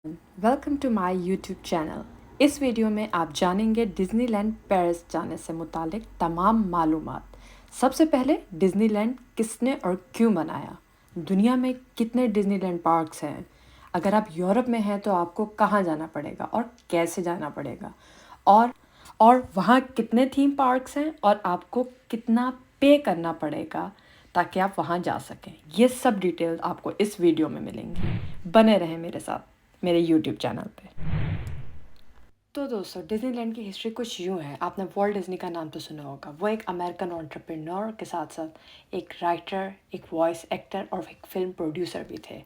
Welcome to my YouTube channel. इस video में आप जानेंगे डिज्नीलैंड पेरिस जाने से मुतालिक तमाम मालूमात। सबसे पहले डिज्नीलैंड किसने और क्यों बनाया, दुनिया में कितने डिज्नीलैंड पार्क्स हैं, अगर आप यूरोप में हैं तो आपको कहाँ जाना पड़ेगा और कैसे जाना पड़ेगा, और वहाँ कितने थीम पार्क्स हैं और आपको कितना पे करना पड़ेगा ताकि आप वहाँ जा सकें। ये सब डिटेल्स आपको इस वीडियो में मिलेंगी। बने रहें मेरे साथ मेरे यूट्यूब चैनल पे। तो दोस्तों, डिज्नीलैंड की हिस्ट्री कुछ यूँ है। आपने वॉल्ट डिज्नी का नाम तो सुना होगा। वो एक अमेरिकन एंटरप्रेन्योर के साथ साथ एक राइटर, एक वॉइस एक्टर और एक फिल्म प्रोड्यूसर भी थे।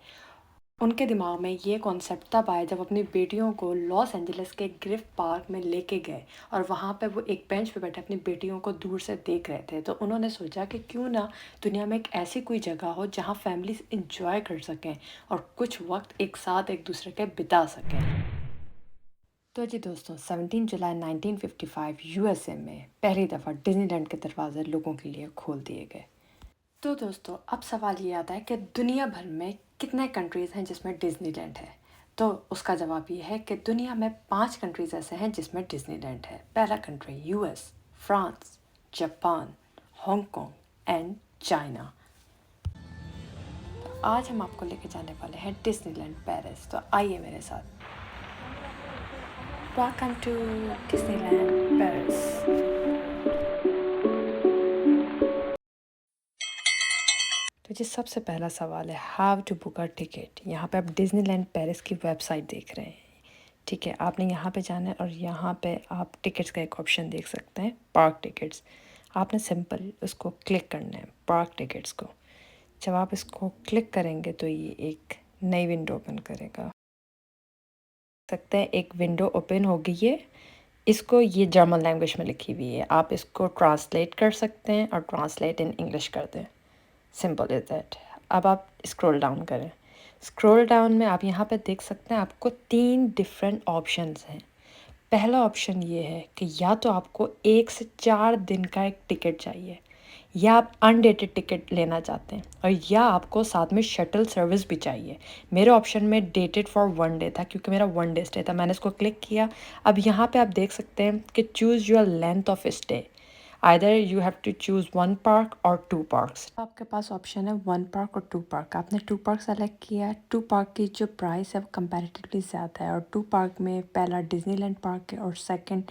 उनके दिमाग में ये कॉन्सेप्ट तब आया जब अपनी बेटियों को लॉस एंजलिस के ग्रिफ पार्क में लेके गए और वहाँ पे वो एक बेंच पे बैठे अपनी बेटियों को दूर से देख रहे थे। तो उन्होंने सोचा कि क्यों ना दुनिया में एक ऐसी कोई जगह हो जहाँ फैमिलीज इंजॉय कर सकें और कुछ वक्त एक साथ एक दूसरे के बिता सकें। तो जी दोस्तों, 17 जुलाई 1955 यूएसए में पहली दफ़ा डिज्नीलैंड के दरवाजे लोगों के लिए खोल दिए गए। तो दोस्तों, अब सवाल ये आता है कि दुनिया भर में कितने कंट्रीज़ हैं जिसमें डिज्नीलैंड है। तो उसका जवाब ये है कि दुनिया में 5 कंट्रीज़ ऐसे हैं जिसमें डिज्नीलैंड है। पहला country US, France, Japan, Hong Kong and China. तो आज हम आपको लेके जाने वाले हैं डिज्नीलैंड पेरिस। तो आइए मेरे साथ। Welcome to Disneyland Paris. तो जी सबसे पहला सवाल है how to book a ticket. यहाँ पे आप डिज्नीलैंड पेरिस की वेबसाइट देख रहे हैं। ठीक है, आपने यहाँ पे जाना है और यहाँ पे आप टिकट्स का एक ऑप्शन देख सकते हैं, पार्क टिकट्स। आपने सिंपल उसको क्लिक करना है, पार्क टिकट्स को। जब आप इसको क्लिक करेंगे तो ये एक नई विंडो ओपन करेगा। सकते हैं एक विंडो ओपन हो गई है। इसको ये जर्मन लैंग्वेज में लिखी हुई है, आप इसको ट्रांसलेट कर सकते हैं और ट्रांसलेट इन इंग्लिश कर दें। Simple is that. अब आप स्क्रॉल डाउन करें। स्क्रॉल डाउन में आप यहाँ पे देख सकते हैं आपको 3 डिफरेंट ऑप्शंस हैं। पहला ऑप्शन ये है कि या तो आपको 1 से 4 दिन का एक टिकट चाहिए, या आप अनडेटेड टिकट लेना चाहते हैं, और या आपको साथ में शटल सर्विस भी चाहिए। मेरे ऑप्शन में डेटेड फॉर 1 डे था क्योंकि मेरा 1 डे स्टे था। मैंने इसको क्लिक किया। अब यहाँ पे आप देख सकते हैं कि choose your length of stay. Either you have to choose 1 park और 2 पार्क्स। आपके पास ऑप्शन है 1 पार्क और 2 पार्क। आपने 2 पार्क सेलेक्ट किया। 2 पार्क की जो प्राइस है वो कंपैरेटिवली ज़्यादा है, और 2 पार्क में पहला डिज्नीलैंड पार्क है और second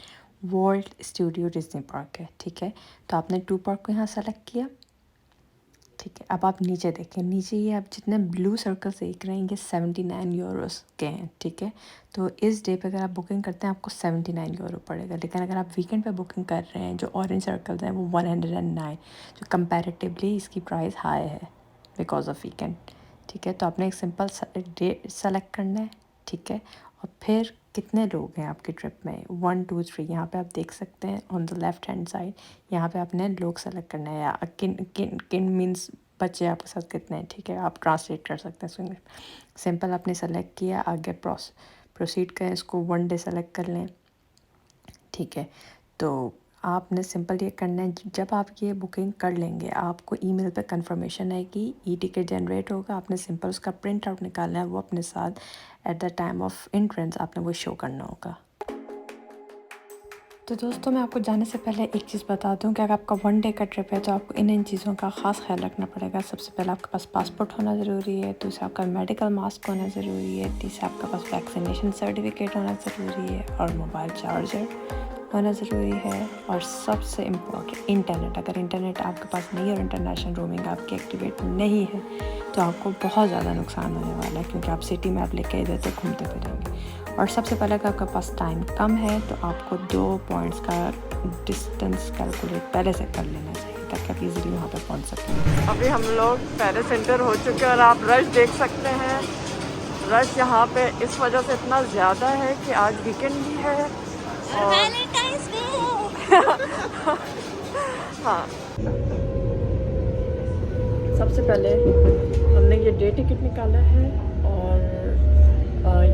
world studio Disney park है। ठीक है, तो आपने 2 पार्क को यहाँ सेलेक्ट किया। ठीक है, अब आप नीचे देखें। नीचे ये आप जितने ब्लू सर्कल देख रहे हैं ये 79 यूरोस के हैं। ठीक है, तो इस डे पे अगर आप बुकिंग करते हैं आपको 79 यूरो पड़ेगा। लेकिन अगर आप वीकेंड पे बुकिंग कर रहे हैं, जो ऑरेंज सर्कल्स हैं वो 109, जो कंपैरेटिवली इसकी प्राइस हाई है बिकॉज ऑफ वीकेंड। ठीक है, तो आपने एक सिंपल डे सेलेक्ट करना है। ठीक है, और फिर कितने लोग हैं आपकी ट्रिप में, 1 2 3 यहाँ पे आप देख सकते हैं on the left hand side. यहाँ पे आपने लोग सेलेक्ट करना है, या किन किन किन मीन्स बच्चे आपके साथ कितने हैं। ठीक है, आप ट्रांसलेट कर सकते हैं इसको। सिंपल आपने सेलेक्ट किया, आगे प्रोसीड करें, इसको 1 डे सेलेक्ट कर लें। ठीक है, तो आपने सिंपल ये करना है, जब आप ये बुकिंग कर लेंगे आपको ईमेल पे कंफर्मेशन आएगी, ई टिकट जनरेट होगा। आपने सिंपल उसका प्रिंट आउट निकालना है, वो अपने साथ at the time of entrance आपने वो शो करना होगा। तो दोस्तों, मैं आपको जाने से पहले एक चीज़ बता दूं कि अगर आपका 1 डे का ट्रिप है तो आपको इन चीज़ों का ख़ास ख्याल रखना पड़ेगा। सबसे पहले आपके पास पासपोर्ट होना ज़रूरी है, दूसरा आपका मेडिकल मास्क होना ज़रूरी है, तीसरा आपके पास वैक्सीनेशन सर्टिफिकेट होना ज़रूरी है, और मोबाइल चार्जर होना ज़रूरी है, और सबसे इम्पोर्टेंट इंटरनेट। अगर इंटरनेट आपके पास नहीं है और इंटरनेशनल रोमिंग आपकी एक्टिवेट नहीं है तो आपको बहुत ज़्यादा नुकसान होने वाला है, क्योंकि आप सिटी में आप लेके इधर से घूमते फिरेंगे। और सबसे पहले अगर आपके पास टाइम कम है तो आपको 2 पॉइंट्स का डिस्टेंस कैलकुलेट पहले से कर लेना चाहिए ताकि आप इजीली वहाँ पे पहुँच सकें। अभी हम लोग पेरिस सेंटर हो चुके हैं और आप रश देख सकते हैं। रश यहाँ पे इस वजह से इतना ज़्यादा है कि आज वीकेंड भी है और वैलेंटाइंस डे है। हाँ, सबसे पहले हमने ये डे टिकट निकाला है, और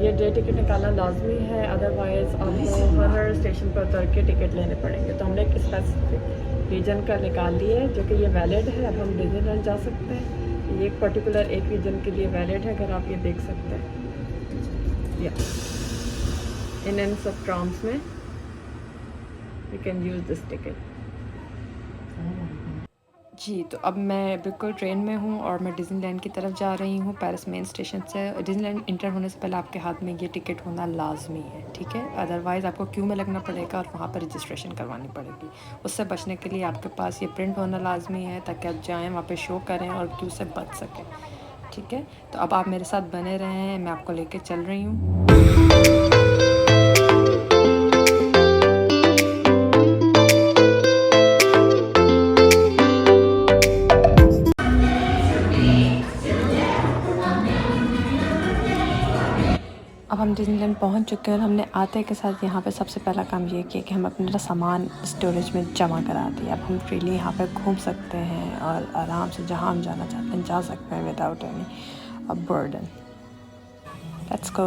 ये डे टिकट निकालना लाजमी है, अदरवाइज़ आपको हर स्टेशन पर उतर के टिकट लेने पड़ेंगे। तो हमने एक स्पेसिफिक रीजन का निकाल लिया है जो कि ये वैलिड है। अब हम डिज्नीलैंड जा सकते हैं। ये एक पर्टिकुलर एक रीजन के लिए वैलिड है, अगर आप ये देख सकते हैं। इन सब ट्राम्स में you can use this ticket. जी, तो अब मैं बिल्कुल ट्रेन में हूँ और मैं डिज़नीलैंड की तरफ जा रही हूँ पेरिस मेन स्टेशन से। डिज़नीलैंड इंटर होने से पहले आपके हाथ में ये टिकट होना लाजमी है, ठीक है? अदरवाइज़ आपको क्यू में लगना पड़ेगा और वहाँ पर रजिस्ट्रेशन करवानी पड़ेगी। उससे बचने के लिए आपके पास ये प्रिंट होना लाजमी है ताकि आप जाएँ, वहाँ पे शो करें और क्यू से बच सकें, ठीक है? तो अब आप मेरे साथ बने रहें, मैं आपको लेके चल रही हूँ। अब हम डिज़नीलैंड पहुंच चुके हैं और हमने आते के साथ यहाँ पे सबसे पहला काम ये किया कि हम अपना सामान स्टोरेज में जमा करा दिया। अब हम फ्रीली यहाँ पे घूम सकते हैं और आराम से जहाँ हम जाना चाहते हैं जा सकते हैं without any burden. Let's go.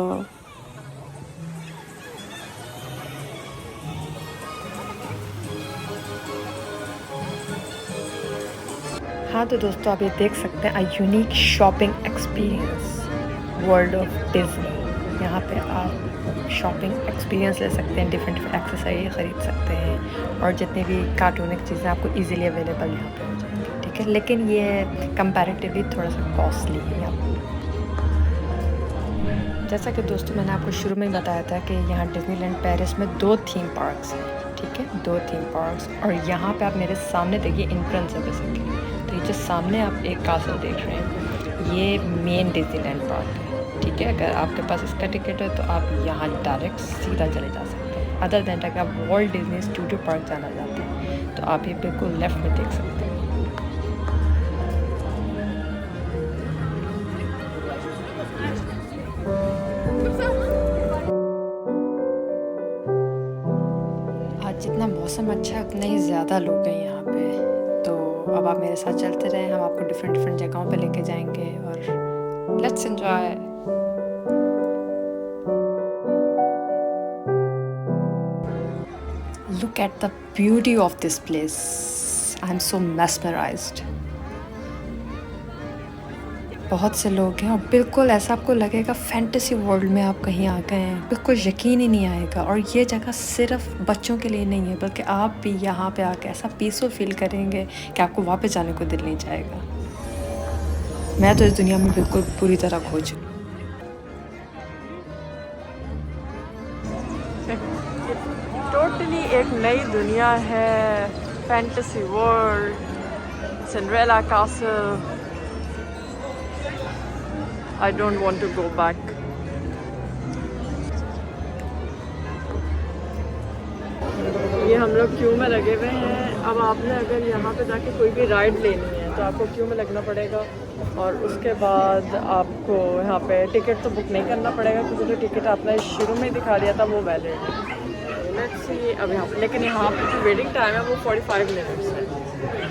हाँ तो दोस्तों आप ये देख सकते हैं a unique shopping experience world of Disney. यहाँ पे आप शॉपिंग एक्सपीरियंस ले सकते हैं, डिफरेंट एक्सेसरी ख़रीद सकते हैं और जितनी भी कार्टूनिक चीज़ें आपको इजीली अवेलेबल यहाँ पे हो जाएंगी, ठीक है? लेकिन ये कंपैरेटिवली थोड़ा सा कॉस्टली है यहाँ पे। जैसा कि दोस्तों मैंने आपको शुरू में बताया था कि यहाँ डिज़नीलैंड पेरिस में 2 थीम पार्क्स हैं, ठीक है? 2 थीम पार्क्स और यहाँ पे आप मेरे सामने देखिए एंट्रेंस है बेसिकली। तो ये जो सामने आप एक कासल देख रहे हैं ये मेन डिज़नीलैंड पार्क है, ठीक है? अगर आपके पास इसका टिकट है तो आप यहाँ डायरेक्ट सीधा चले जा सकते हैं। अदर दैन अगर आप वॉल्ट डिज्नी स्टूडियो पार्क जाना चाहते हैं तो आप ये बिल्कुल लेफ़्ट में देख सकते हैं। आज जितना मौसम अच्छा है उतने ही ज़्यादा लोग हैं यहाँ पे। तो अब आप मेरे साथ चलते रहें, हम आपको डिफरेंट जगहों पे लेके जाएंगे और let's enjoy. Look at the beauty of this place. I'm so mesmerized. बहुत से लोग हैं और बिल्कुल ऐसा आपको लगेगा फैंटेसी वर्ल्ड में आप कहीं आ गए हैं, बिल्कुल यकीन ही नहीं आएगा। और ये जगह सिर्फ बच्चों के लिए नहीं है बल्कि आप भी यहाँ पे आके ऐसा पीसफुल फील करेंगे कि आपको वापस जाने को दिल नहीं चाहेगा। मैं तो इस दुनिया में बिल्कुल पूरी तरह खो चुकी। टोटली एक नई दुनिया है, fantasy world, Cinderella castle. I don't want to go back. ये हम लोग क्यू में लगे हुए हैं। अब आपने अगर यहाँ पे जाके कोई भी राइड लेनी है तो आपको क्यू में लगना पड़ेगा और उसके बाद आपको यहाँ पे टिकट तो बुक नहीं करना पड़ेगा क्योंकि जो टिकट आपने शुरू में दिखा दिया था वो वैलिड है। लेट्स सी अब यहाँ पे, लेकिन यहाँ पे जो वेटिंग टाइम है वो 45 मिनट्स है,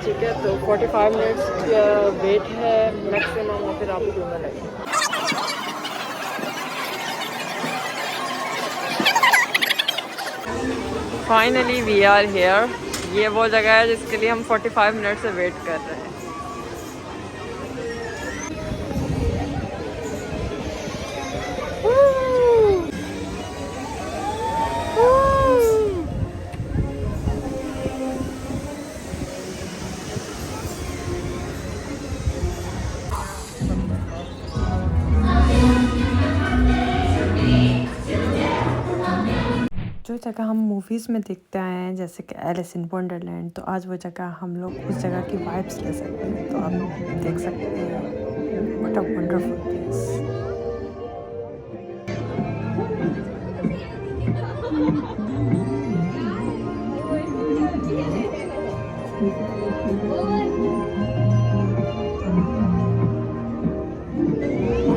ठीक है? तो 45 मिनट्स वेट है मैक्सिमम और फिर आप क्यू में लगेंगे। Finally we are here. ये वो जगह है जिसके लिए हम 45 मिनट से वेट कर रहे हैं। जो जगह हम मूवीज़ में देखते आए हैं जैसे कि एलिस इन वंडरलैंड, तो आज वो जगह हम लोग उस जगह की वाइब्स ले सकते हैं। तो आप देख सकते हैं व्हाट अ वंडरफुल प्लेस।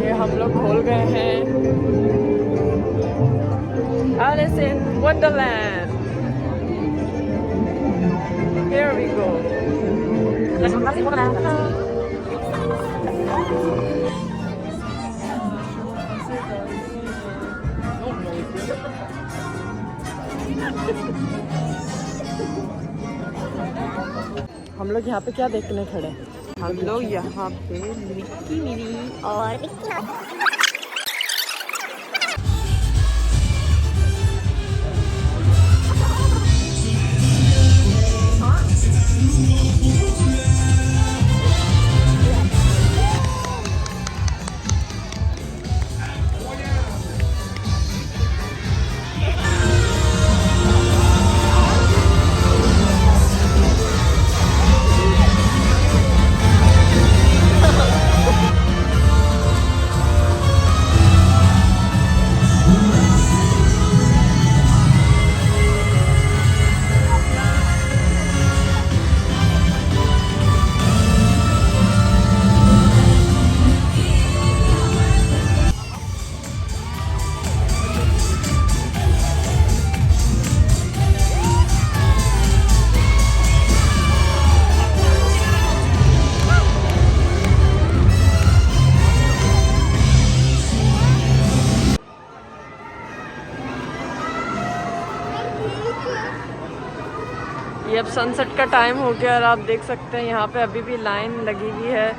ये हम लोग खोल गए हैं Alice in Wonderland. Here we go. हम लोग यहाँ पे क्या देखने खड़े हैं? हम लोग यहाँ पे मिक्की मिनी और ये अब सनसेट का टाइम हो गया और आप देख सकते हैं यहाँ पे अभी भी लाइन लगी हुई है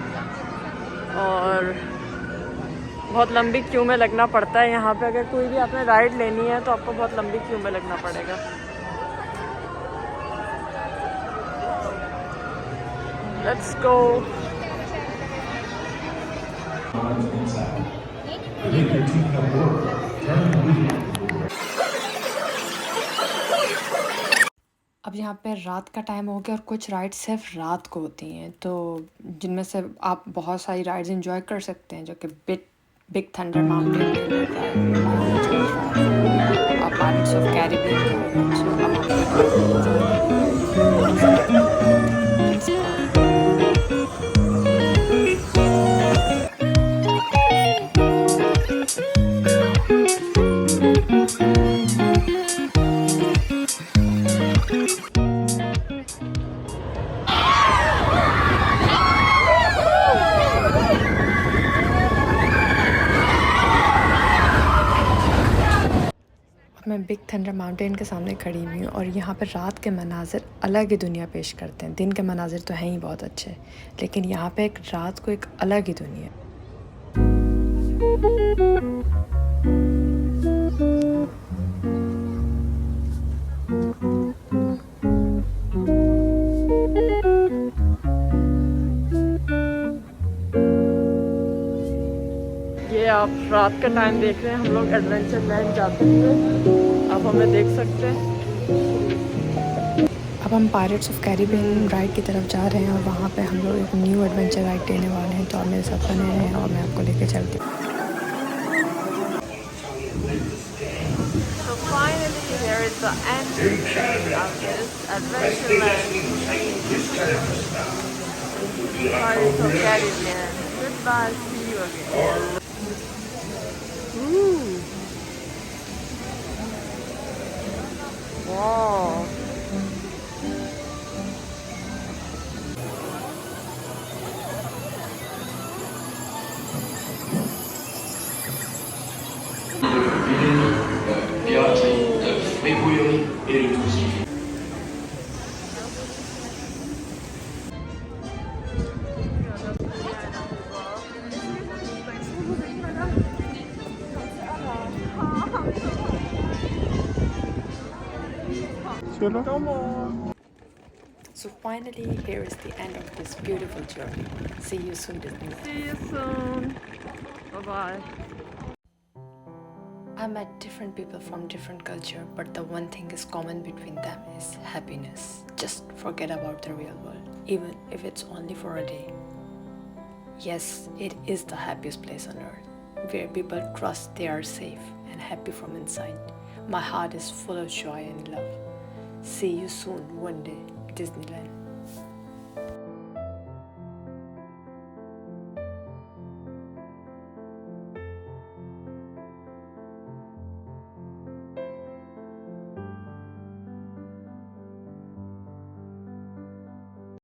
और बहुत लंबी क्यू में लगना पड़ता है यहाँ पे। अगर कोई भी आपने राइड लेनी है तो आपको बहुत लंबी क्यू में लगना पड़ेगा। Let's go. अब यहाँ पे रात का टाइम हो गया और कुछ राइड्स सिर्फ रात को होती हैं, तो जिनमें से आप बहुत सारी राइड्स एंजॉय कर सकते हैं, जो कि बिग थंडर माउंटेन और पायरेट्स ऑफ कैरिबियन। सो अब मैं बिग थंडर माउंटेन के सामने खड़ी हुई हूँ और यहाँ पर रात के मनाजिर अलग ही दुनिया पेश करते हैं। दिन के मनाजिर तो हैं ही बहुत अच्छे, लेकिन यहाँ पे एक रात को एक अलग ही दुनिया। ये आप रात का टाइम देख रहे हैं, हम लोग एडवेंचर लैंड जाते हुए आप हमें देख सकते हैं। अब हम पायरेट्स ऑफ कैरिबियन राइड की तरफ जा रहे हैं और वहाँ पे हम लोग एक न्यू एडवेंचर राइड लेने वाले हैं, तो आप मेरे साथ बने हैं और मैं आपको लेके चलती हूँ। So finally here is the end of this adventure land. Pirates of Caribbean. Goodbye, see you again. Wow. Come on. So finally, here is the end of this beautiful journey. See you soon, Disney. See you soon. Bye-bye. I met different people from different culture, but the one thing is common between them is happiness. Just forget about the real world, even if it's only for a day. Yes, it is the happiest place on earth, where people trust they are safe and happy from inside. My heart is full of joy and love. See you soon, one day, Disneyland.